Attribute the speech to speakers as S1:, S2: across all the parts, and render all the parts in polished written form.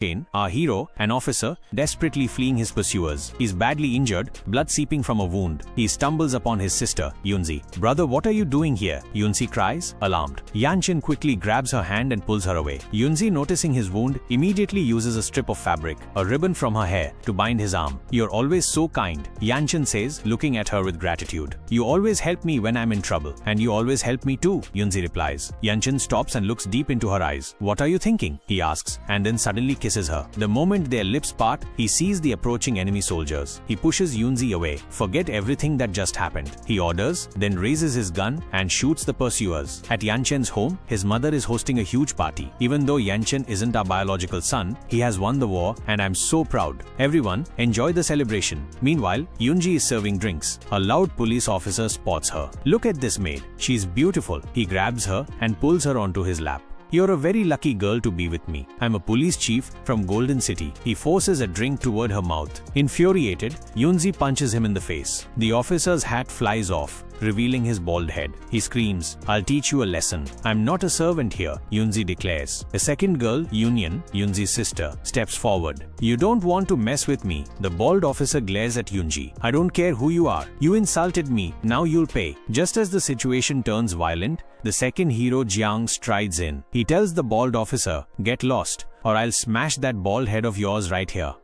S1: Yanchin, our hero, an officer, desperately fleeing his pursuers. He's badly injured, blood seeping from a wound. He stumbles upon his sister, Yunzi. "Brother, what are you doing here?" Yunzi cries, alarmed. Yanchin quickly grabs her hand and pulls her away. Yunzi, noticing his wound, immediately uses a strip of fabric, a ribbon from her hair, to bind his arm. "You're always so kind," Yanchin says, looking at her with gratitude. "You always help me when I'm in trouble. And you always help me too," Yunzi replies. Yanchin stops and looks deep into her eyes. "What are you thinking?" he asks, and then suddenly kisses her. The moment their lips part, he sees the approaching enemy soldiers. He pushes Yunzi away. "Forget everything that just happened," he orders, then raises his gun and shoots the pursuers. At Yanchin's home, his mother is hosting a huge party. "Even though Yanchin isn't our biological son, he has won the war, and I'm so proud. Everyone, enjoy the celebration." Meanwhile, Yunji is serving drinks. A loud police officer spots her. "Look at this maid. She's beautiful." He grabs her and pulls her onto his lap. "You're a very lucky girl to be with me. I'm a police chief from Golden City." He forces a drink toward her mouth. Infuriated, Yunzi punches him in the face. The officer's hat flies off, revealing his bald head. He screams, "I'll teach you a lesson. I'm not a servant here," Yunzi declares. A second girl, Union, Yunzi's sister, steps forward. "You don't want to mess with me." The bald officer glares at Yunji. "I don't care who you are. You insulted me. Now you'll pay." Just as the situation turns violent, the second hero, Jiang, strides in. He tells the bald officer, "Get lost, or I'll smash that bald head of yours right here."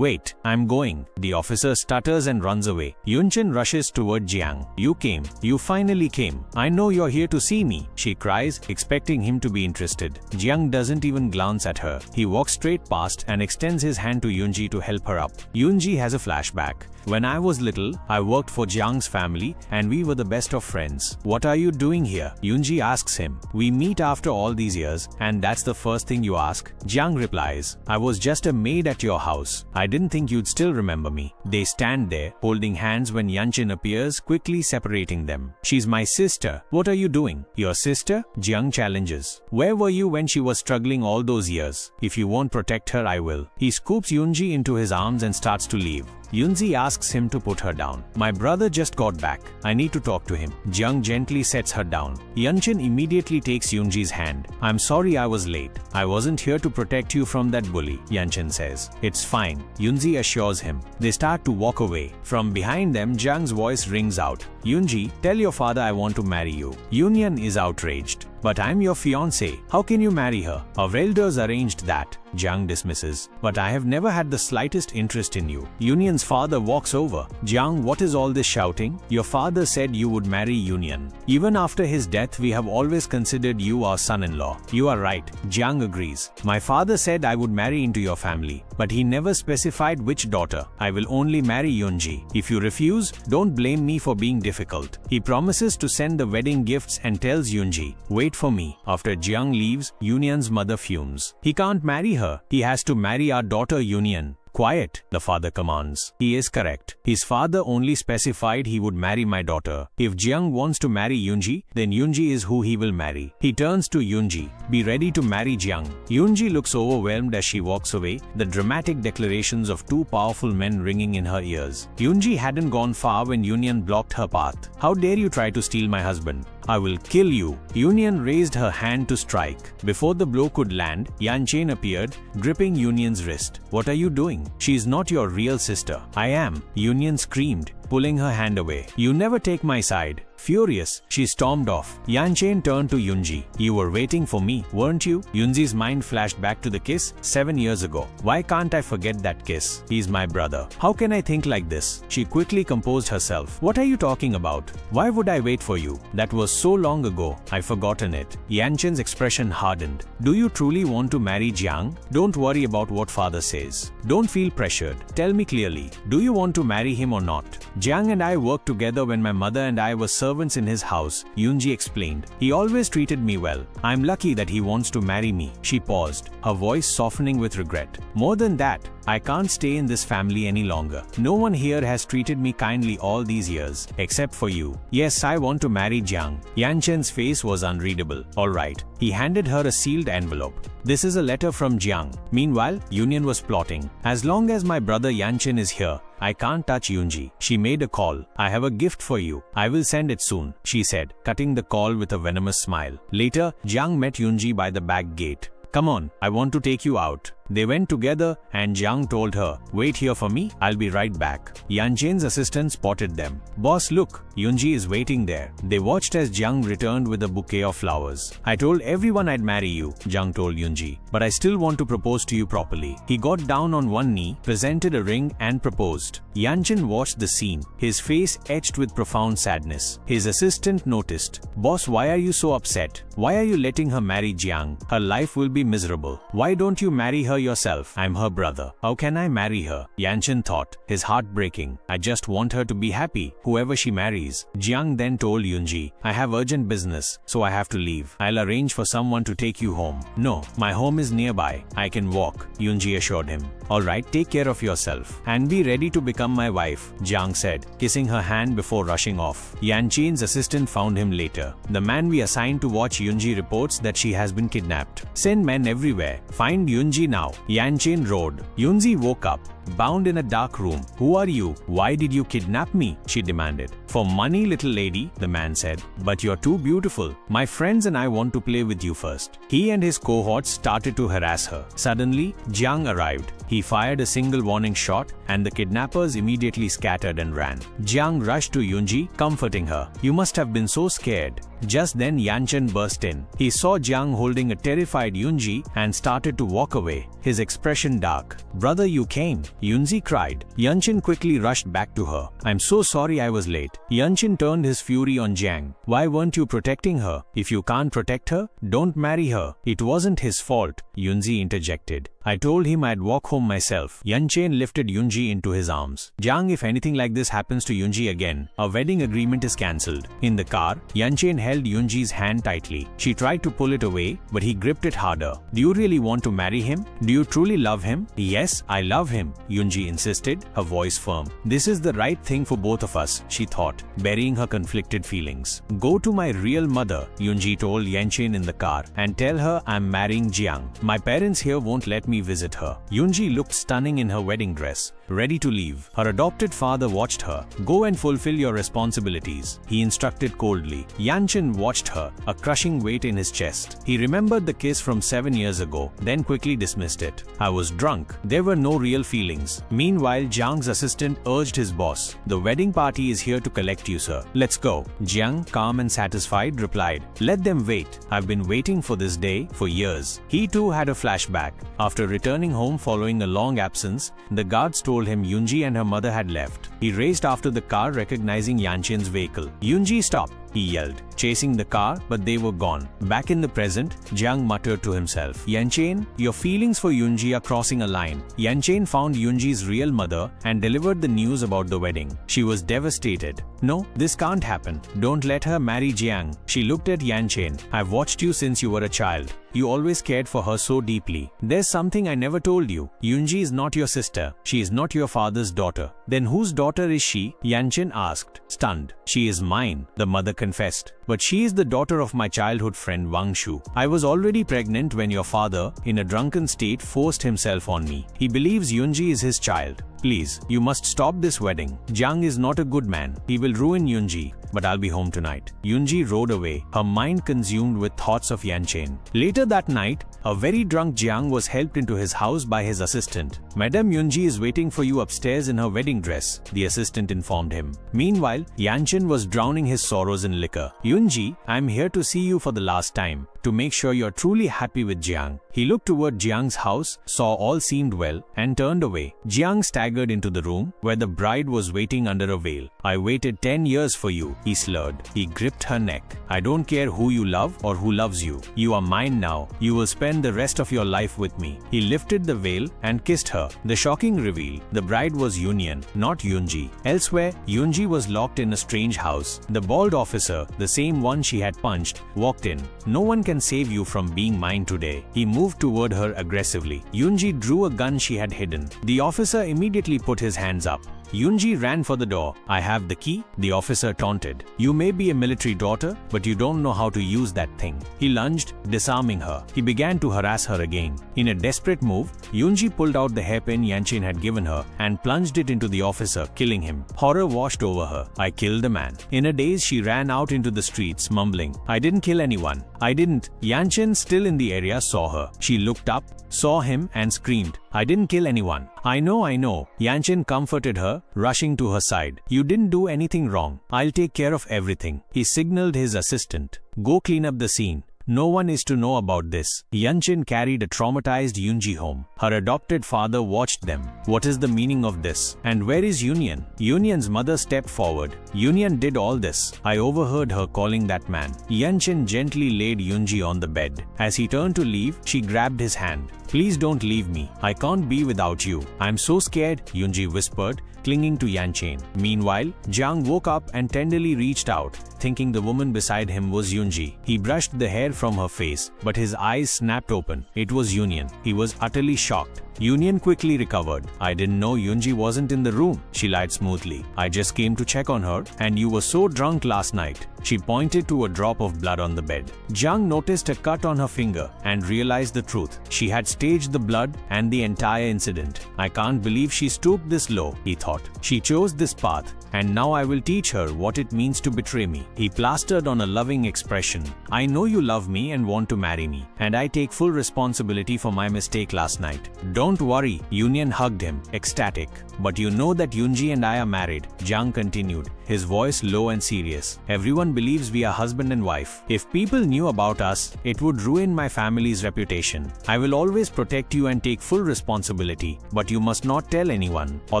S1: Wait, I'm going." The officer stutters and runs away. Yunchin rushes toward Jiang. "You came. You finally came. I know you're here to see me," she cries, expecting him to be interested. Jiang doesn't even glance at her. He walks straight past and extends his hand to Yunji to help her up. Yunji has a flashback. "When I was little, I worked for Jiang's family and we were the best of friends." "What are you doing here?" Yunji asks him. "We meet after all these years, and that's the first thing you ask?" Jiang replies, "I was just a maid at your house. I didn't think you'd still remember me." They stand there, holding hands when Yanchin appears, quickly separating them. "She's my sister. What are you doing?" "Your sister?" Jiang challenges. "Where were you when she was struggling all those years? If you won't protect her, I will." He scoops Yunji into his arms and starts to leave. Yunzi asks him to put her down. "My brother just got back. I need to talk to him." Jiang gently sets her down. Yanchin immediately takes Yunji's hand. "I'm sorry I was late. I wasn't here to protect you from that bully," Yanchin says. "It's fine," Yunzi assures him. They start to walk away. From behind them, Jiang's voice rings out. "Yunji, tell your father I want to marry you." Union is outraged. "But I'm your fiancé. How can you marry her? Our elders arranged that." Jiang dismisses. "But I have never had the slightest interest in you." Union's father walks over. "Jiang, what is all this shouting? Your father said you would marry Union. Even after his death, we have always considered you our son-in-law." "You are right," Jiang agrees. "My father said I would marry into your family, but he never specified which daughter. I will only marry Yunji. If you refuse, don't blame me for being difficult." He promises to send the wedding gifts and tells Yunji, "Wait for me." After Jiang leaves, Union's mother fumes. "He can't marry her. He has to marry our daughter Union." "Quiet," the father commands. He is correct. His father only specified he would marry my daughter. If Jiang wants to marry Yunji, then Yunji is who he will marry. He turns to Yunji. "Be ready to marry Jiang." Yunji looks overwhelmed as she walks away, the dramatic declarations of two powerful men ringing in her ears. Yunji hadn't gone far when Union blocked her path. "How dare you try to steal my husband? I will kill you." Union raised her hand to strike. Before the blow could land, Yanchin appeared, gripping Union's wrist. "What are you doing? She's not your real sister." "I am," Union screamed, pulling her hand away. "You never take my side." Furious, she stormed off. Yanchin turned to Yunji. "You were waiting for me, weren't you?" Yunji's mind flashed back to the kiss 7 years ago. "Why can't I forget that kiss? He's my brother. How can I think like this?" She quickly composed herself. "What are you talking about? Why would I wait for you? That was so long ago, I've forgotten it." Yanchin's expression hardened. "Do you truly want to marry Jiang? Don't worry about what father says. Don't feel pressured. Tell me clearly, do you want to marry him or not?" "Jiang and I worked together when my mother and I were servants in his house," Yunji explained. "He always treated me well. I'm lucky that he wants to marry me." She paused, her voice softening with regret. "More than that, I can't stay in this family any longer. No one here has treated me kindly all these years, except for you. Yes, I want to marry Jiang." Yanchin's face was unreadable. "All right." He handed her a sealed envelope. "This is a letter from Jiang." Meanwhile, Union was plotting. "As long as my brother Yanchin is here, I can't touch Yunji." She made a call. "I have a gift for you. I will send it soon," she said, cutting the call with a venomous smile. Later, Jiang met Yunji by the back gate. "Come on, I want to take you out." They went together and Jiang told her, "Wait here for me, I'll be right back." Yanchen's assistant spotted them. "Boss, look, Yunji is waiting there." They watched as Jiang returned with a bouquet of flowers. "I told everyone I'd marry you," Jiang told Yunji, "but I still want to propose to you properly." He got down on one knee, presented a ring and proposed. Yanchen watched the scene, his face etched with profound sadness. His assistant noticed. "Boss, why are you so upset? Why are you letting her marry Jiang? Her life will be miserable. Why don't you marry her yourself? I'm her brother. How can I marry her?" Yanchen thought, his heart breaking. "I just want her to be happy, whoever she marries." Jiang then told Yunji, "I have urgent business, so I have to leave. I'll arrange for someone to take you home." "No, my home is nearby. I can walk," Yunji assured him. "Alright, take care of yourself. And be ready to become my wife," Jiang said, kissing her hand before rushing off. Yanchen's assistant found him later. "The man we assigned to watch Yunji reports that she has been kidnapped. Send men everywhere. Find Yunji now." Yanchen roared. Yunji woke up, bound in a dark room. "Who are you? Why did you kidnap me?" she demanded. "For money, little lady," the man said. "But you're too beautiful. My friends and I want to play with you first." He and his cohorts started to harass her. Suddenly, Jiang arrived. He fired a single warning shot, and the kidnappers immediately scattered and ran. Jiang rushed to Yunji, comforting her. "You must have been so scared." Just then Yanchen burst in. He saw Jiang holding a terrified Yunji and started to walk away, his expression dark. "Brother, you came," Yunji cried. Yanchen quickly rushed back to her. "I'm so sorry I was late." Yanchen turned his fury on Jiang. "Why weren't you protecting her? If you can't protect her, don't marry her." "It wasn't his fault," Yunji interjected. "I told him I'd walk home myself." Yanchen lifted Yunji into his arms. "Jiang, if anything like this happens to Yunji again, our wedding agreement is cancelled." In the car, Yanchen held Yunji's hand tightly. She tried to pull it away, but he gripped it harder. "Do you really want to marry him? Do you truly love him?" "Yes, I love him," Yunji insisted, her voice firm. "This is the right thing for both of us," she thought, burying her conflicted feelings. "Go to my real mother," Yunji told Yanchen in the car, "and tell her I'm marrying Jiang. My parents here won't let me visit her." Yunji looked stunning in her wedding dress, ready to leave. Her adopted father watched her. "Go and fulfill your responsibilities," he instructed coldly. Yanchen watched her, a crushing weight in his chest. He remembered the kiss from 7 years ago, then quickly dismissed it. "I was drunk. There were no real feelings." Meanwhile, Jiang's assistant urged his boss, "The wedding party is here to collect you, sir. Let's go." Jiang, calm and satisfied, replied, "Let them wait. I've been waiting for this day for years." He too had a flashback. After returning home following a long absence, the guards told him Yunji and her mother had left. He raced after the car, recognizing Yanchen's vehicle. "Yunji, stop!" he yelled, chasing the car, but they were gone. Back in the present, Jiang muttered to himself, "Yanchen, your feelings for Yunji are crossing a line." Yanchen found Yunji's real mother and delivered the news about the wedding. She was devastated. "No, this can't happen. Don't let her marry Jiang." She looked at Yanchen. "I've watched you since you were a child. You always cared for her so deeply. There's something I never told you. Yunji is not your sister. She is not your father's daughter." "Then whose daughter is she?" Yanchen asked, stunned. "She is mine," the mother confessed. "But she is the daughter of my childhood friend Wang Shu. I was already pregnant when your father, in a drunken state, forced himself on me. He believes Yunji is his child. Please, you must stop this wedding. Jiang is not a good man. He will ruin Yunji. But I'll be home tonight." Yunji rode away, her mind consumed with thoughts of Yanchen. Later that night, a very drunk Jiang was helped into his house by his assistant. "Madam Yunji is waiting for you upstairs in her wedding dress," the assistant informed him. Meanwhile, Yanchen was drowning his sorrows in liquor. "Yunji, I'm here to see you for the last time, to make sure you're truly happy with Jiang." He looked toward Jiang's house, saw all seemed well, and turned away. Jiang staggered into the room, where the bride was waiting under a veil. "I waited 10 years for you," he slurred. He gripped her neck. "I don't care who you love or who loves you. You are mine now. You will spend the rest of your life with me." He lifted the veil and kissed her. The shocking reveal: the bride was Union, not Yunji. Elsewhere, Yunji was locked in a strange house. The bald officer, the same one she had punched, walked in. "No one can save you from being mine today." He moved toward her aggressively. Yunji drew a gun she had hidden. The officer immediately put his hands up. Yunji ran for the door. I have the key, the officer taunted. You may be a military daughter, but you don't know how to use that thing. He lunged, disarming her. He began to harass her again. In a desperate move, Yunji pulled out the hairpin Yanchin had given her and plunged it into the officer, killing him. Horror washed over her. I killed a man. In a daze, she ran out into the streets, mumbling, I didn't kill anyone. I didn't. Yanchin, still in the area, saw her. She looked up, saw him and screamed, I didn't kill anyone. I know. Yanchin comforted her, rushing to her side. You didn't do anything wrong. I'll take care of everything. He signaled his assistant. Go clean up the scene. No one is to know about this. Yanchin carried a traumatized Yunji home. Her adopted father watched them. What is the meaning of this? And where is Union? Union's mother stepped forward. Union did all this. I overheard her calling that man. Yanchin gently laid Yunji on the bed. As he turned to leave, she grabbed his hand. Please don't leave me. I can't be without you. I'm so scared, Yunji whispered, clinging to Yanchin. Meanwhile, Jiang woke up and tenderly reached out, thinking the woman beside him was Yunji. He brushed the hair from her face, but his eyes snapped open. It was Union. He was utterly shocked. Union quickly recovered. I didn't know Yunji wasn't in the room, she lied smoothly. I just came to check on her, and you were so drunk last night. She pointed to a drop of blood on the bed. Jiang noticed a cut on her finger and realized the truth. She had staged the blood and the entire incident. I can't believe she stooped this low, he thought. She chose this path, and now I will teach her what it means to betray me. He plastered on a loving expression. I know you love me and want to marry me, and I take full responsibility for my mistake last night. Don't worry, Union hugged him, ecstatic. But you know that Yunji and I are married, Jiang continued, his voice low and serious. Everyone believes we are husband and wife. If people knew about us, it would ruin my family's reputation. I will always protect you and take full responsibility, but you must not tell anyone, or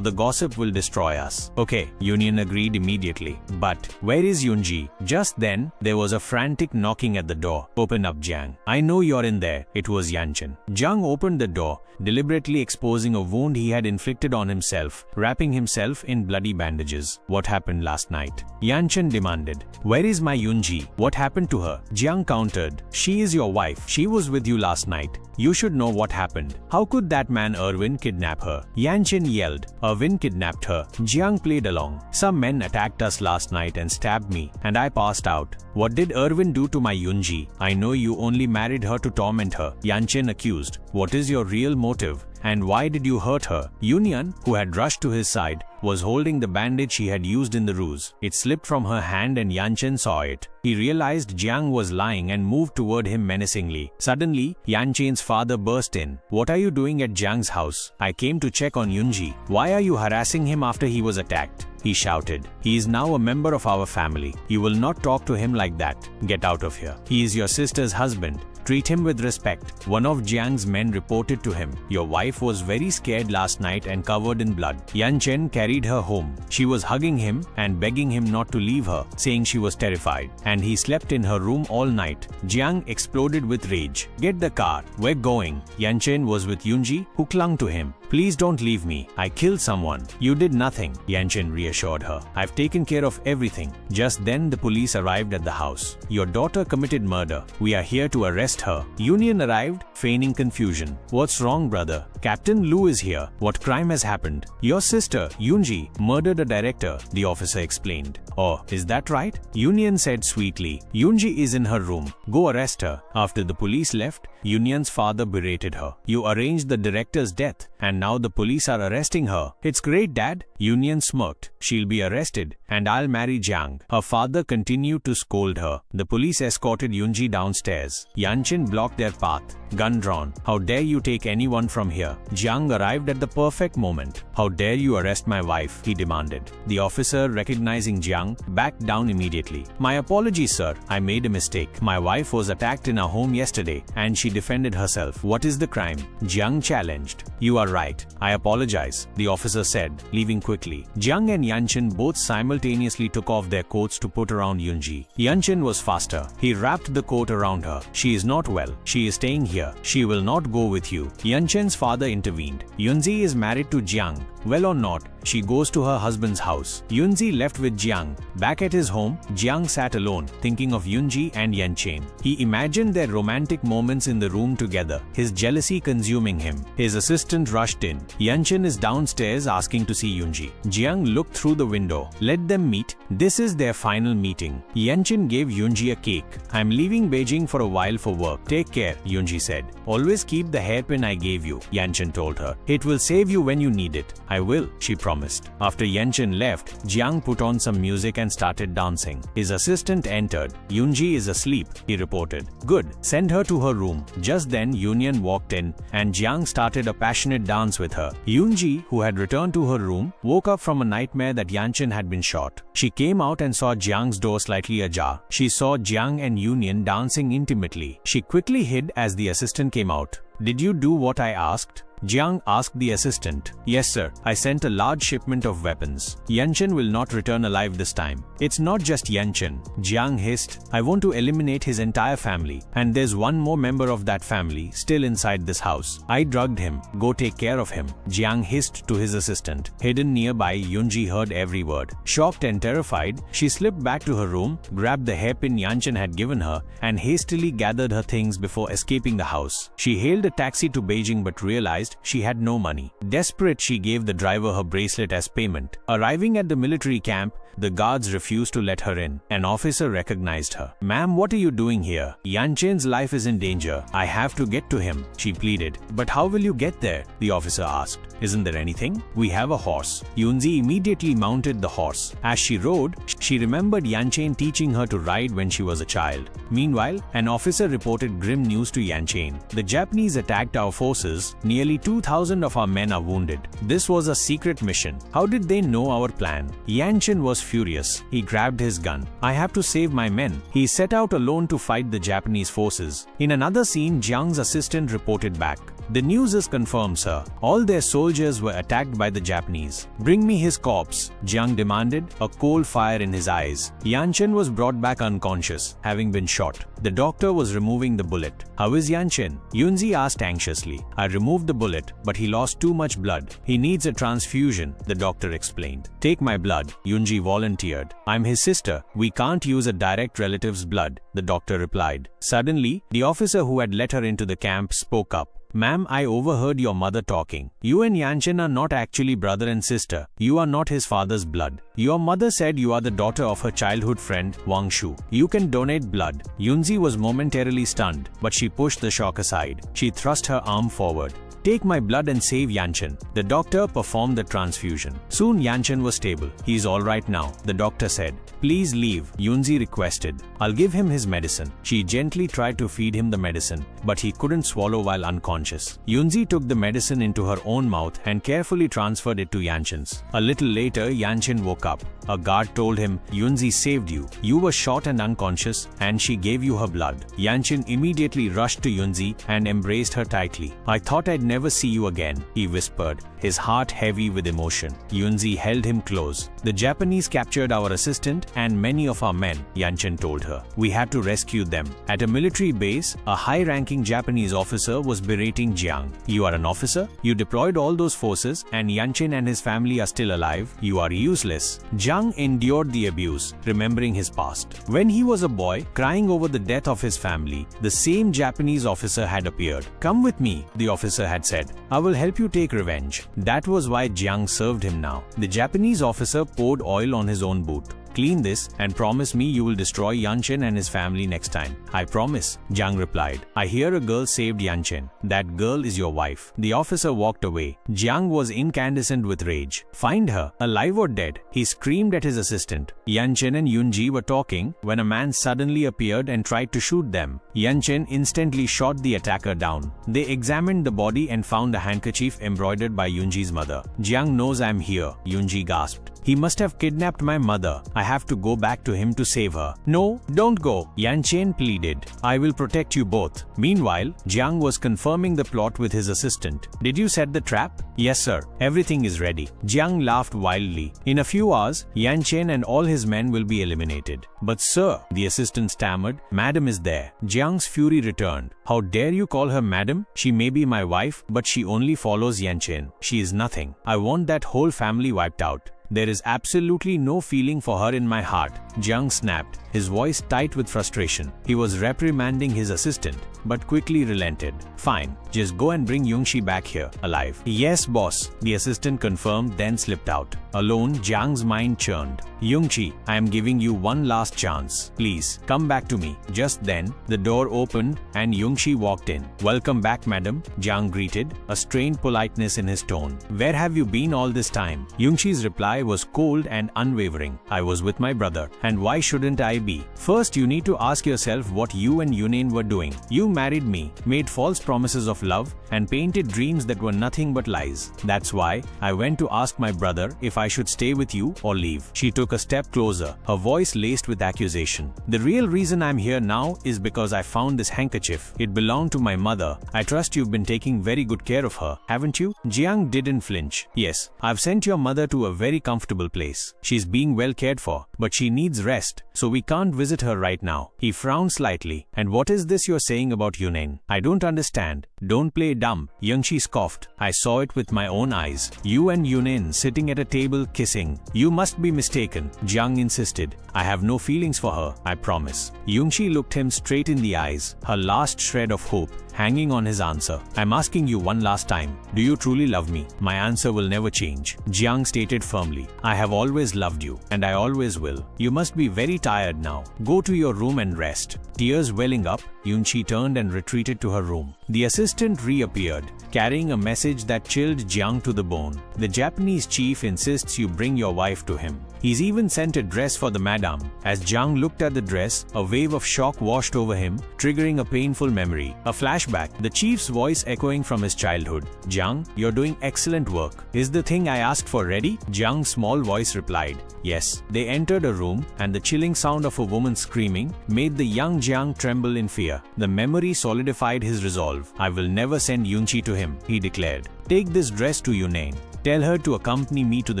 S1: the gossip will destroy us. Okay, Union agreed immediately. But where is Yunji? Just then, there was a frantic knocking at the door. Open up, Jiang. I know you're in there. It was Yanchin. Jiang opened the door, deliberately exposing a wound he had inflicted on himself, wrapping himself in bloody bandages. What happened last night? Yanchin demanded. Where is my Yunji? What happened to her? Jiang countered. She is your wife. She was with you last night. You should know what happened. How could that man Irwin kidnap her? Yanchin yelled. Irwin kidnapped her. Jiang played along. Some men attacked us last night and stabbed me, and I passed out. What did Irwin do to my Yunji? I know you only married her to torment her, Yanchin accused. What is your real motive? And why did you hurt her? Union, who had rushed to his side, was holding the bandage she had used in the ruse. It slipped from her hand and Yanchin saw it. He realized Jiang was lying and moved toward him menacingly. Suddenly, Yanchin's father burst in. What are you doing at Jiang's house? I came to check on Yunji. Why are you harassing him after he was attacked? He shouted. He is now a member of our family. You will not talk to him like that. Get out of here. He is your sister's husband. Treat him with respect. One of Jiang's men reported to him. Your wife was very scared last night and covered in blood. Yanchin carried her home. She was hugging him and begging him not to leave her, saying she was terrified. And he slept in her room all night. Jiang exploded with rage. Get the car. We're going. Yanchin was with Yunji, who clung to him. Please don't leave me. I killed someone. You did nothing, Yanchin reassured her. I've taken care of everything. Just then the police arrived at the house. Your daughter committed murder. We are here to arrest her. Union arrived, feigning confusion. What's wrong, brother? Captain Lu is here. What crime has happened? Your sister, Yunji, murdered a director, the officer explained. Oh, is that right? Union said sweetly. Yunji is in her room. Go arrest her. After the police left, Union's father berated her. You arranged the director's death, and now the police are arresting her. It's great, Dad. Union smirked. She'll be arrested, and I'll marry Jiang. Her father continued to scold her. The police escorted Yunji downstairs. Yanchin blocked their path, gun drawn. How dare you take anyone from here? Jiang arrived at the perfect moment. How dare you arrest my wife? He demanded. The officer, recognizing Jiang, backed down immediately. My apologies, sir. I made a mistake. My wife was attacked in our home yesterday, and she defended herself. What is the crime? Jiang challenged. You are right. I apologize, the officer said, leaving quickly. Jiang and Yanchin both simultaneously took off their coats to put around Yunji. Yanchin was faster. He wrapped the coat around her. She is not well. She is staying here. She will not go with you. Yanchin's father intervened. Yunji is married to Jiang. Well or not, she goes to her husband's house. Yunzi left with Jiang. Back at his home, Jiang sat alone, thinking of Yunji and Yanchen. He imagined their romantic moments in the room together, his jealousy consuming him. His assistant rushed in. Yanchen is downstairs asking to see Yunji. Jiang looked through the window. Let them meet. This is their final meeting. Yanchen gave Yunji a cake. I'm leaving Beijing for a while for work. Take care, Yunji said. Always keep the hairpin I gave you, Yanchen told her. It will save you when you need it. I will, she promised. After Yanchen left, Jiang put on some music and started dancing. His assistant entered. Yunji is asleep, he reported. Good, send her to her room. Just then, Yunyan walked in, and Jiang started a passionate dance with her. Yunji, who had returned to her room, woke up from a nightmare that Yanchen had been shot. She came out and saw Jiang's door slightly ajar. She saw Jiang and Yunyan dancing intimately. She quickly hid as the assistant came out. Did you do what I asked? Jiang asked the assistant. Yes sir, I sent a large shipment of weapons. Yanchen will not return alive this time. It's not just Yanchen, Jiang hissed. I want to eliminate his entire family. And there's one more member of that family still inside this house. I drugged him. Go take care of him, Jiang hissed to his assistant. Hidden nearby, Yunji heard every word. Shocked and terrified, she slipped back to her room, grabbed the hairpin Yanchen had given her, and hastily gathered her things before escaping the house. She hailed a taxi to Beijing but realized she had no money. Desperate, she gave the driver her bracelet as payment. Arriving at the military camp, the guards refused to let her in. An officer recognized her. Ma'am, what are you doing here? Yanchen's life is in danger. I have to get to him, she pleaded. But how will you get there? The officer asked. Isn't there anything? We have a horse. Yunzi immediately mounted the horse. As she rode, she remembered Yanchen teaching her to ride when she was a child. Meanwhile, an officer reported grim news to Yanchen. The Japanese attacked our forces. Nearly 2,000 of our men are wounded. This was a secret mission. How did they know our plan? Yanchen was furious. He grabbed his gun. I have to save my men. He set out alone to fight the Japanese forces. In another scene, Jiang's assistant reported back. The news is confirmed, sir. All their soldiers were attacked by the Japanese. Bring me his corpse, Jiang demanded, a cold fire in his eyes. Yanchen was brought back unconscious, having been shot. The doctor was removing the bullet. How is Yanchen? Yunzi asked anxiously. I removed the bullet, but he lost too much blood. He needs a transfusion, the doctor explained. Take my blood, Yunji volunteered. I'm his sister. We can't use a direct relative's blood, the doctor replied. Suddenly, the officer who had let her into the camp spoke up. Ma'am, I overheard your mother talking. You and Yanchen are not actually brother and sister. You are not his father's blood. Your mother said you are the daughter of her childhood friend, Wang Shu. You can donate blood. Yunzi was momentarily stunned, but she pushed the shock aside. She thrust her arm forward. Take my blood and save Yanchen. The doctor performed the transfusion. Soon Yanchen was stable. He's alright now, the doctor said. Please leave, Yunzi requested. I'll give him his medicine. She gently tried to feed him the medicine, but he couldn't swallow while unconscious. Yunzi took the medicine into her own mouth and carefully transferred it to Yanchen's. A little later, Yanchen woke up. A guard told him, Yunzi saved you. You were shot and unconscious, and she gave you her blood. Yanchen immediately rushed to Yunzi and embraced her tightly. I thought I'd never see you again, he whispered, his heart heavy with emotion. Yunzi held him close. The Japanese captured our assistant and many of our men, Yanchen told her. We had to rescue them. At a military base, a high-ranking Japanese officer was berating Jiang. You are an officer? You deployed all those forces and Yanchen and his family are still alive? You are useless. Jiang endured the abuse, remembering his past. When he was a boy, crying over the death of his family, the same Japanese officer had appeared. Come with me, the officer had said. I will help you take revenge. That was why Jiang served him now. The Japanese officer poured oil on his own boot. Clean this and promise me you will destroy Yanchen and his family next time. I promise, Jiang replied. I hear a girl saved Yanchen. That girl is your wife. The officer walked away. Jiang was incandescent with rage. Find her, alive or dead, he screamed at his assistant. Yanchen and Yunji were talking when a man suddenly appeared and tried to shoot them. Yanchen instantly shot the attacker down. They examined the body and found a handkerchief embroidered by Yunji's mother. Jiang knows I'm here, Yunji gasped. He must have kidnapped my mother. I have to go back to him to save her. No, don't go, Yanchen pleaded. I will protect you both. Meanwhile, Jiang was confirming the plot with his assistant. Did you set the trap? Yes, sir. Everything is ready. Jiang laughed wildly. In a few hours, Yanchen and all his men will be eliminated. But sir, the assistant stammered, Madam is there. Jiang's fury returned. How dare you call her madam? She may be my wife, but she only follows Yanchen. She is nothing. I want that whole family wiped out. There is absolutely no feeling for her in my heart. Jiang snapped, his voice tight with frustration. He was reprimanding his assistant, but quickly relented. Fine, just go and bring Yongxi back here, alive. Yes, boss, the assistant confirmed, then slipped out. Alone, Jiang's mind churned. Yongxi, I am giving you one last chance. Please, come back to me. Just then, the door opened and Yongxi walked in. Welcome back, madam, Jiang greeted, a strained politeness in his tone. Where have you been all this time? Yongxi's reply was cold and unwavering. I was with my brother. And why shouldn't I be? First, you need to ask yourself what you and Yunain were doing. You married me, made false promises of love, and painted dreams that were nothing but lies. That's why I went to ask my brother if I should stay with you or leave. She took a step closer, her voice laced with accusation. The real reason I'm here now is because I found this handkerchief. It belonged to my mother. I trust you've been taking very good care of her, haven't you? Jiang didn't flinch. Yes, I've sent your mother to a very comfortable place. She's being well cared for, but she needs rest, so we can't visit her right now. He frowned slightly. And what is this you're saying about Yunain? I don't understand. Don't play dumb. Yongxi scoffed. I saw it with my own eyes. You and Yunain sitting at a table kissing. You must be mistaken, Jiang insisted. I have no feelings for her, I promise. Yongxi looked him straight in the eyes, her last shred of hope hanging on his answer. I'm asking you one last time. Do you truly love me? My answer will never change, Jiang stated firmly. I have always loved you, and I always will. You must be very tired now. Go to your room and rest. Tears welling up, Yongxi turned and retreated to her room. The assistant reappeared, carrying a message that chilled Jiang to the bone. The Japanese chief insists you bring your wife to him. He's even sent a dress for the madam. As Jiang looked at the dress, a wave of shock washed over him, triggering a painful memory. A flashback, the chief's voice echoing from his childhood. Jiang, you're doing excellent work. Is the thing I asked for ready? Jiang's small voice replied, yes. They entered a room, and the chilling sound of a woman screaming made the young Jiang tremble in fear. The memory solidified his resolve. I will never send Yongxi to him, he declared. Take this dress to Yunain. Tell her to accompany me to the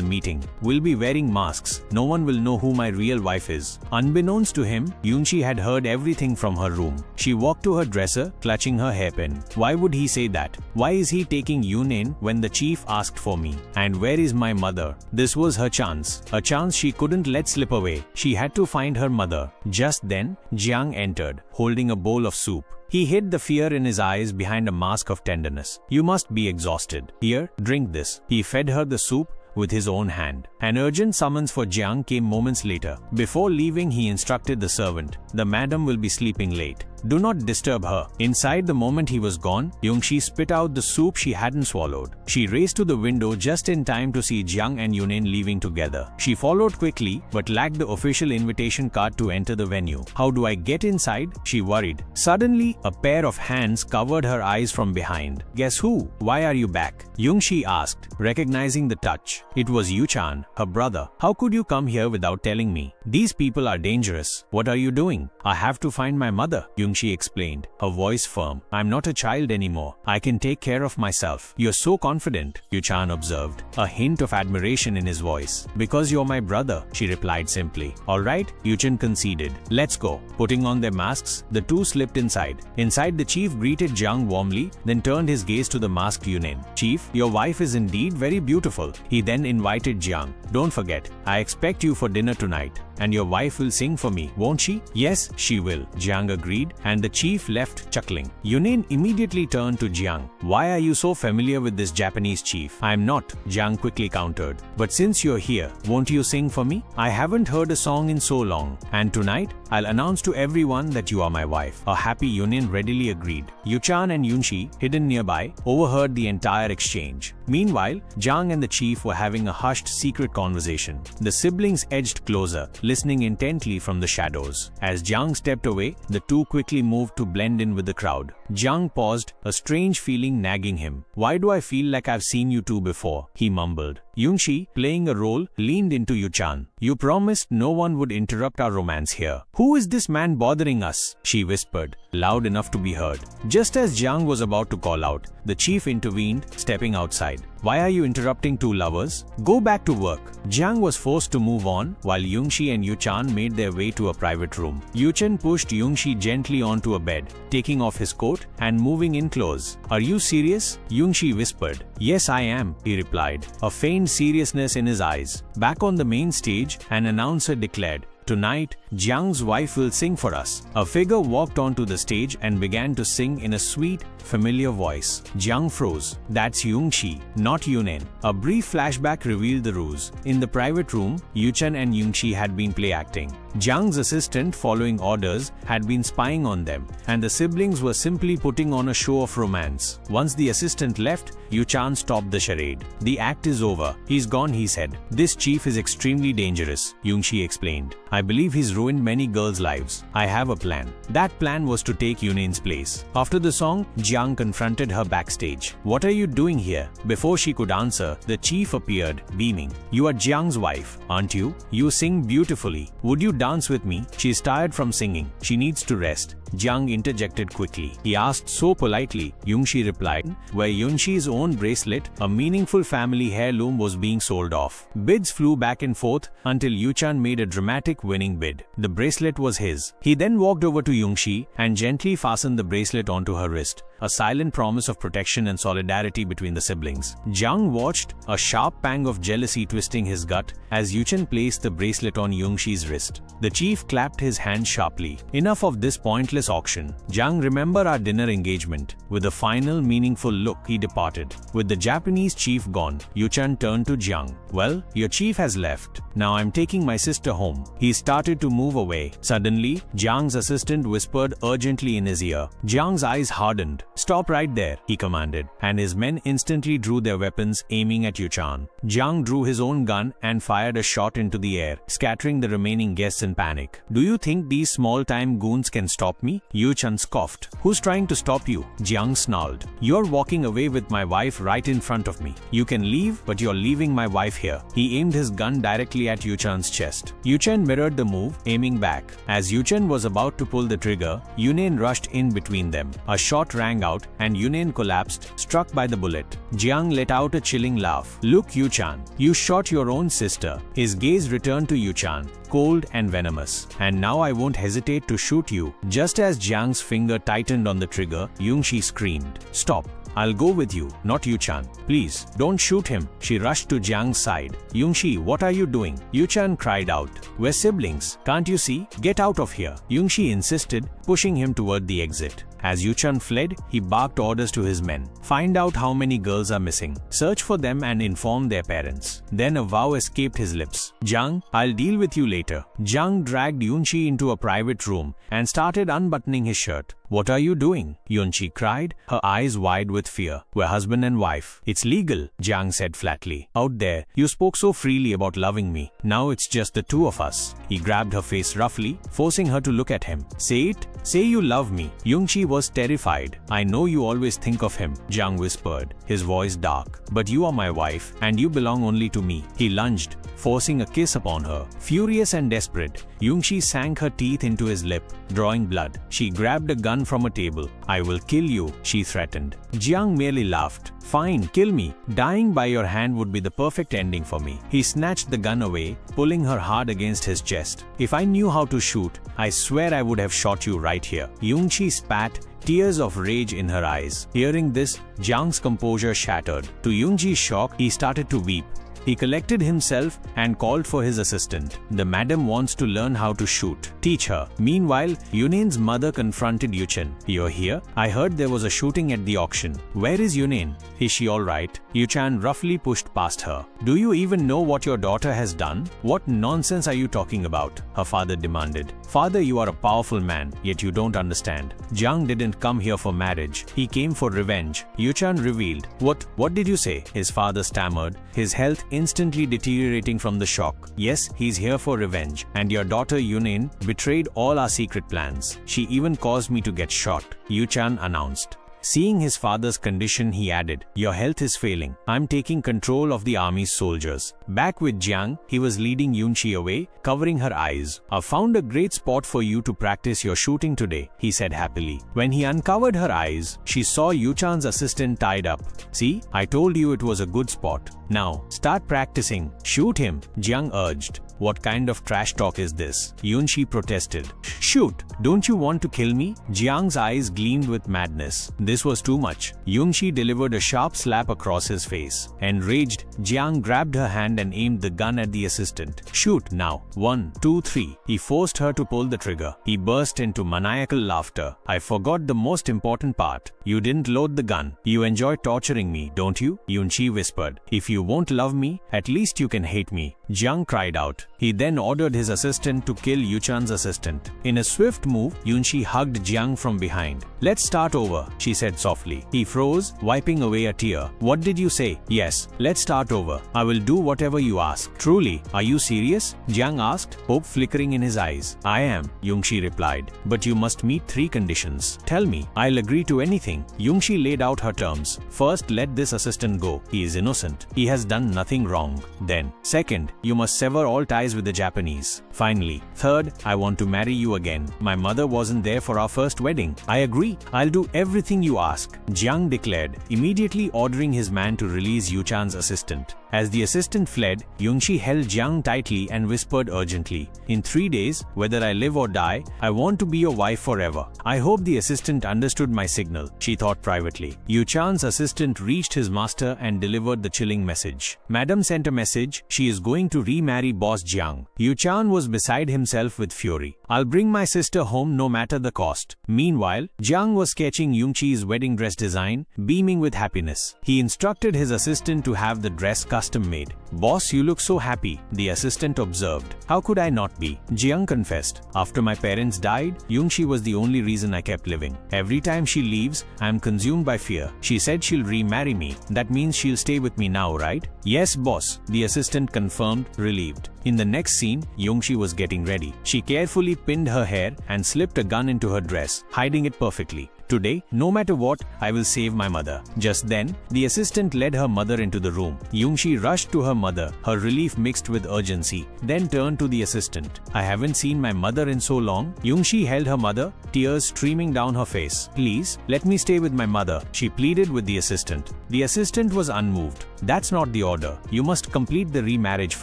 S1: meeting. We'll be wearing masks. No one will know who my real wife is. Unbeknownst to him, Yongxi had heard everything from her room. She walked to her dresser, clutching her hairpin. Why would he say that? Why is he taking Yunain when the chief asked for me? And where is my mother? This was her chance. A chance she couldn't let slip away. She had to find her mother. Just then, Jiang entered, holding a bowl of soup. He hid the fear in his eyes behind a mask of tenderness. You must be exhausted. Here, drink this. He fed her the soup with his own hand. An urgent summons for Jiang came moments later. Before leaving, he instructed the servant, the madam will be sleeping late. Do not disturb her. Inside, the moment he was gone, Yongxi spit out the soup she hadn't swallowed. She raced to the window just in time to see Jiang and Yunain leaving together. She followed quickly, but lacked the official invitation card to enter the venue. How do I get inside? She worried. Suddenly, a pair of hands covered her eyes from behind. Guess who? Why are you back? Yongxi asked, recognizing the touch. It was Yuchan, her brother. How could you come here without telling me? These people are dangerous. What are you doing? I have to find my mother, Yongxi explained, her voice firm. I'm not a child anymore. I can take care of myself. You're so confident, Yuchan observed, a hint of admiration in his voice. Because you're my brother, she replied simply. Alright, Yuchan conceded. Let's go. Putting on their masks, the two slipped inside. Inside, the chief greeted Jiang warmly, then turned his gaze to the masked Yunain. Chief, your wife is indeed very beautiful. He then invited Jiang. Don't forget, I expect you for dinner tonight. And your wife will sing for me, won't she? Yes, she will, Jiang agreed, and the chief left chuckling. Yunain immediately turned to Jiang. Why are you so familiar with this Japanese chief? I am not, Jiang quickly countered. But since you're here, won't you sing for me? I haven't heard a song in so long. And tonight, I'll announce to everyone that you are my wife. A happy Yunain readily agreed. Yuchan and Yunxi, hidden nearby, overheard the entire exchange. Meanwhile, Jiang and the chief were having a hushed secret conversation. The siblings edged closer, listening intently from the shadows. As Jiang stepped away, the two quickly moved to blend in with the crowd. Jiang paused, a strange feeling nagging him. Why do I feel like I've seen you two before? He mumbled. Yunxi, playing a role, leaned into Yuchan. You promised no one would interrupt our romance here. Who is this man bothering us? She whispered, loud enough to be heard. Just as Jiang was about to call out, the chief intervened, stepping outside. Why are you interrupting two lovers? Go back to work. Jiang was forced to move on, while Yunxi and Yuchan made their way to a private room. Yuchan pushed Yunxi gently onto a bed, taking off his coat and moving in close. Are you serious? Yunxi whispered. Yes, I am, he replied, a faint seriousness in his eyes. Back on the main stage, an announcer declared, Tonight, Jiang's wife will sing for us. A figure walked onto the stage and began to sing in a sweet, familiar voice. Jiang froze. That's Yunxi, not Yunen. A brief flashback revealed the ruse. In the private room, Yuchen and Yunxi had been play acting. Jiang's assistant, following orders, had been spying on them, and the siblings were simply putting on a show of romance. Once the assistant left, Yuchan stopped the charade. The act is over. He's gone, he said. This chief is extremely dangerous, Yunxi explained. I believe he's ruined many girls' lives. I have a plan. That plan was to take Yunen's place. After the song, Jiang confronted her backstage. What are you doing here? Before she could answer, the chief appeared, beaming. You are Jiang's wife, aren't you? You sing beautifully. Would you dance with me? She's tired from singing. She needs to rest. Jiang interjected quickly. He asked so politely, Yunxi replied, where Yunxi's own bracelet, a meaningful family heirloom, was being sold off. Bids flew back and forth until Yuchan made a dramatic winning bid. The bracelet was his. He then walked over to Yunxi and gently fastened the bracelet onto her wrist, a silent promise of protection and solidarity between the siblings. Jiang watched, a sharp pang of jealousy twisting his gut, as Yuchen placed the bracelet on Yunxi's wrist. The chief clapped his hand sharply. Enough of this pointless auction. Jiang, remember our dinner engagement. With a final meaningful look, he departed. With the Japanese chief gone, Yuchen turned to Jiang. Well, your chief has left. Now I'm taking my sister home. He started to move away. Suddenly, Jiang's assistant whispered urgently in his ear. Jiang's eyes hardened. Stop right there, he commanded, and his men instantly drew their weapons, aiming at Yuchan. Jiang drew his own gun and fired a shot into the air, scattering the remaining guests in panic. Do you think these small-time goons can stop me? Yuchan scoffed. Who's trying to stop you? Jiang snarled. You're walking away with my wife right in front of me. You can leave, but you're leaving my wife here. He aimed his gun directly at Yuchan's chest. Yuchen mirrored the move, aiming back. As Yuchen was about to pull the trigger, Yunen rushed in between them. A shot rang out, and Yunen collapsed, struck by the bullet. Jiang let out a chilling laugh. Look, Yuchan, you shot your own sister. His gaze returned to Yuchan, cold and venomous. And now I won't hesitate to shoot you. Just as Jiang's finger tightened on the trigger, Yunxi screamed. Stop. I'll go with you, not Yuchan. Please, don't shoot him. She rushed to Jiang's side. Yunxi, what are you doing? Yuchan cried out. We're siblings. Can't you see? Get out of here. Yunxi insisted, pushing him toward the exit. As Yuchan fled, he barked orders to his men. Find out how many girls are missing. Search for them and inform their parents. Then a vow escaped his lips. Jiang, I'll deal with you later. Jiang dragged Yunxi into a private room and started unbuttoning his shirt. What are you doing? Yunxi cried, her eyes wide with fear. We're husband and wife. It's legal, Jiang said flatly. Out there, you spoke so freely about loving me. Now it's just the two of us. He grabbed her face roughly, forcing her to look at him. Say it. Say you love me. Yunxi was terrified. I know you always think of him, Jiang whispered, his voice dark. But you are my wife, and you belong only to me. He lunged, forcing a kiss upon her. Furious and desperate, Yunxi sank her teeth into his lip, drawing blood. She grabbed a gun from a table. I will kill you, she threatened. Jiang merely laughed. Fine, kill me. Dying by your hand would be the perfect ending for me. He snatched the gun away, pulling her hard against his chest. If I knew how to shoot, I swear I would have shot you right here. Yunxi spat, tears of rage in her eyes. Hearing this, Jiang's composure shattered. To Yunxi's shock, he started to weep. He collected himself and called for his assistant. The madam wants to learn how to shoot. Teach her. Meanwhile, Yunen's mother confronted Yuchen. You're here? I heard there was a shooting at the auction. Where is Yunen? Is she alright? Yuchen roughly pushed past her. Do you even know what your daughter has done? What nonsense are you talking about? Her father demanded. Father, you are a powerful man, yet you don't understand. Jiang didn't come here for marriage. He came for revenge. Yuchen revealed. What did you say? His father stammered, his health instantly deteriorating from the shock. Yes, he's here for revenge. And your daughter Yunen betrayed all our secret plans. She even caused me to get shot, Yuchen announced. Seeing his father's condition, he added, "Your health is failing. I'm taking control of the army's soldiers." Back with Jiang, he was leading Yunqi away, covering her eyes. "I've found a great spot for you to practice your shooting today," he said happily. When he uncovered her eyes, she saw Yuchan's assistant tied up. "See, I told you it was a good spot. Now, start practicing. Shoot him," Jiang urged. "What kind of trash talk is this?" Yunqi protested. "Shoot! Don't you want to kill me?" Jiang's eyes gleamed with madness. This was too much. Yunqi delivered a sharp slap across his face. Enraged, Jiang grabbed her hand and aimed the gun at the assistant. "Shoot now. 1, 2, 3. He forced her to pull the trigger. He burst into maniacal laughter. "I forgot the most important part. You didn't load the gun. You enjoy torturing me, don't you?" Yunqi whispered. "If you won't love me, at least you can hate me," Jiang cried out. He then ordered his assistant to kill Yuchan's assistant. In a swift move, Yunqi hugged Jiang from behind. "Let's start over," she said softly. He froze, wiping away a tear. "What did you say?" "Yes, let's start over. I will do whatever you ask." "Truly, are you serious?" Jiang asked, hope flickering in his eyes. "I am," Yunqi replied. "But you must meet 3 conditions." "Tell me, I'll agree to anything." Yunqi laid out her terms. "First, let this assistant go. He is innocent. He has done nothing wrong. Then, second, you must sever all ties with the Japanese. Finally, third, I want to marry you again. My mother wasn't there for our first wedding." "I agree. I'll do everything you ask," Jiang declared, immediately ordering his man to release Yuchan's assistant. As the assistant fled, Yunqi held Jiang tightly and whispered urgently, "In 3 days, whether I live or die, I want to be your wife forever." I hope the assistant understood my signal, she thought privately. Yuchan's assistant reached his master and delivered the chilling message. "Madam sent a message. She is going to remarry boss Jiang." Yuchan was beside himself with fury. "I'll bring my sister home no matter the cost." Meanwhile, Jiang was sketching Yunqi's wedding dress design, beaming with happiness. He instructed his assistant to have the dress custom made. "Boss, you look so happy," the assistant observed. "How could I not be?" Jiang confessed. "After my parents died, Yunqi was the only reason I kept living. Every time she leaves, I am consumed by fear. She said she'll remarry me. That means she'll stay with me now, right?" "Yes, boss," the assistant confirmed, relieved. In the next scene, Yunqi was getting ready. She carefully pinned her hair and slipped a gun into her dress, hiding it perfectly. "Today, no matter what, I will save my mother." Just then, the assistant led her mother into the room. Yunqi rushed to her mother, her relief mixed with urgency, then turned to the assistant. "I haven't seen my mother in so long." Yunqi held her mother, tears streaming down her face. "Please, let me stay with my mother," she pleaded with the assistant. The assistant was unmoved. "That's not the order. You must complete the remarriage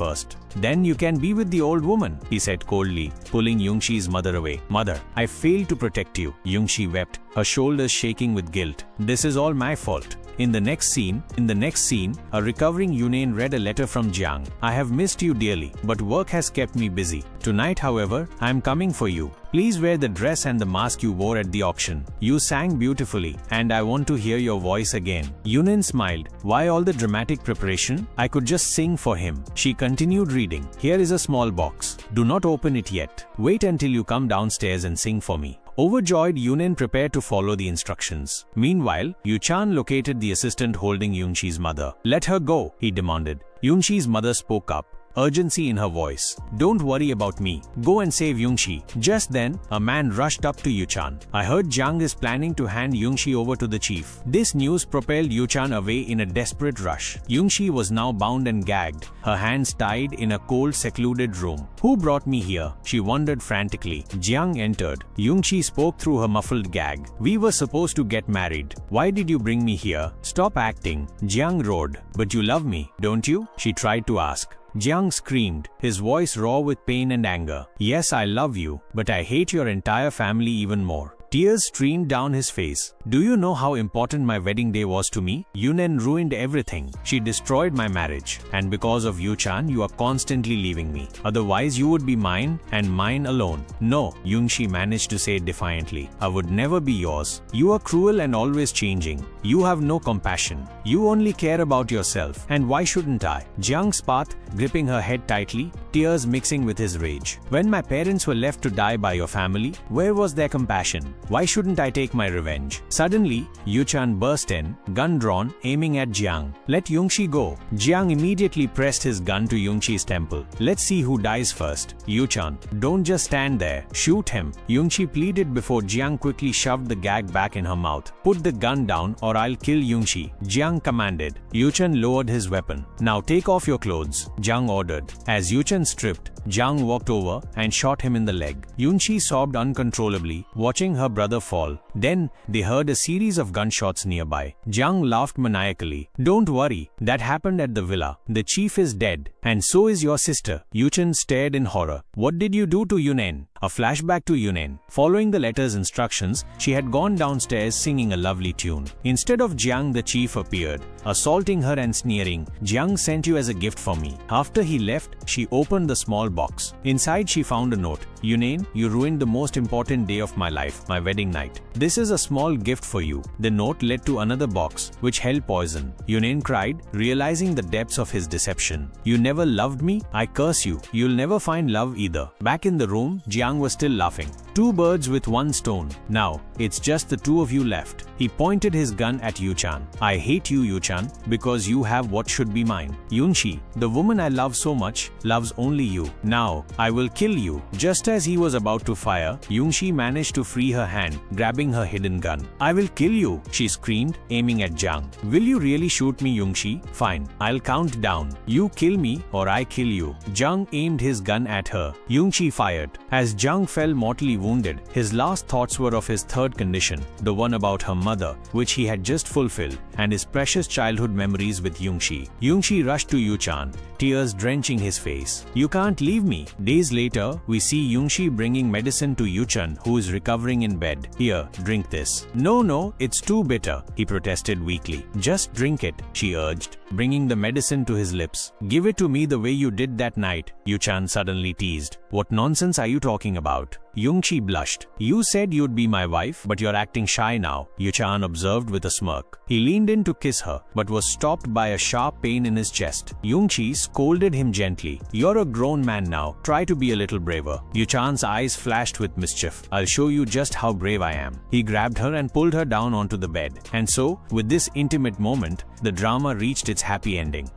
S1: first. Then you can be with the old woman," he said coldly, pulling Yunqi's mother away. "Mother, I failed to protect you." Yunqi wept, her shoulders shaking with guilt. "This is all my fault." In the next scene, a recovering Yunnan read a letter from Jiang. "I have missed you dearly, but work has kept me busy. Tonight, however, I am coming for you. Please wear the dress and the mask you wore at the auction. You sang beautifully, and I want to hear your voice again." Yunnan smiled. "Why all the dramatic preparation? I could just sing for him." She continued reading. "Here is a small box. Do not open it yet. Wait until you come downstairs and sing for me." Overjoyed, Yunnan prepared to follow the instructions. Meanwhile, Yuchan located the assistant holding Yunqi's mother. "Let her go," he demanded. Yunqi's mother spoke up, urgency in her voice. "Don't worry about me. Go and save Yunqi." Just then, a man rushed up to Yuchan. "I heard Jiang is planning to hand Yunqi over to the chief." This news propelled Yuchan away in a desperate rush. Yunqi was now bound and gagged, her hands tied in a cold, secluded room. "Who brought me here?" she wondered frantically. Jiang entered. Yunqi spoke through her muffled gag. "We were supposed to get married. Why did you bring me here?" "Stop acting," Jiang roared. "But you love me, don't you?" she tried to ask. Jiang screamed, his voice raw with pain and anger. "Yes, I love you, but I hate your entire family even more." Tears streamed down his face. "Do you know how important my wedding day was to me? Yunnan ruined everything. She destroyed my marriage. And because of Yuchan, you are constantly leaving me. Otherwise, you would be mine and mine alone." "No," Yunqi managed to say defiantly. "I would never be yours. You are cruel and always changing. You have no compassion. You only care about yourself. And why shouldn't I?" Jiang spat, gripping her head tightly, tears mixing with his rage. "When my parents were left to die by your family, where was their compassion? Why shouldn't I take my revenge? Suddenly, Yuchan burst in, gun drawn, aiming at Jiang. Let Yongxi go. Jiang immediately pressed his gun to Yongxi's temple. Let's see who dies first. Yuchan, don't just stand there. Shoot him. Yongxi pleaded before Jiang quickly shoved the gag back in her mouth. Put the gun down or I'll kill Yongxi, Jiang commanded. Yuchan lowered his weapon. Now take off your clothes, Jiang ordered. As Yuchan stripped, Jiang walked over and shot him in the leg. Yongxi sobbed uncontrollably, watching her brother fall. Then, they heard a series of gunshots nearby. Jiang laughed maniacally. Don't worry, that happened at the villa. The chief is dead, and so is your sister. Yuchan stared in horror. What did you do to Yunen? A flashback to Yunen. Following the letter's instructions, she had gone downstairs singing a lovely tune. Instead of Jiang, the chief appeared, assaulting her and sneering, Jiang sent you as a gift for me. After he left, she opened the small box. Inside she found a note. Yunen, you ruined the most important day of my life, my wedding night. This is a small gift for you. The note led to another box, which held poison. Yunen cried, realizing the depths of his deception. You never loved me? I curse you. You'll never find love either. Back in the room, Jiang was still laughing. Two birds with one stone. Now, it's just the two of you left. He pointed his gun at Yuchan. I hate you, Yuchan, because you have what should be mine. Yunxi, the woman I love so much, loves only you. Now, I will kill you. Just as he was about to fire, Yunxi managed to free her hand, grabbing her hidden gun. I will kill you, she screamed, aiming at Jiang. Will you really shoot me, Yunxi? Fine, I'll count down. You kill me or I kill you. Jiang aimed his gun at her. Yunxi fired. As Jiang fell mortally wounded, his last thoughts were of his third condition, the one about her mother, which he had just fulfilled, and his precious childhood memories with Yunxi. Yunxi rushed to Yuchan, tears drenching his face. You can't leave me. Days later, we see Yunxi bringing medicine to Yuchan, who is recovering in bed. Here, drink this. No, it's too bitter, he protested weakly. Just drink it, she urged, bringing the medicine to his lips. Give it to me the way you did that night, Yuchan suddenly teased. What nonsense are you talking about? Yunxi blushed. You said you'd be my wife, but you're acting shy now, Yuchan observed with a smirk. He leaned in to kiss her, but was stopped by a sharp pain in his chest. Yunxi scolded him gently. You're a grown man now, try to be a little braver. Yuchan's eyes flashed with mischief. I'll show you just how brave I am. He grabbed her and pulled her down onto the bed. And so, with this intimate moment, the drama reached its happy ending.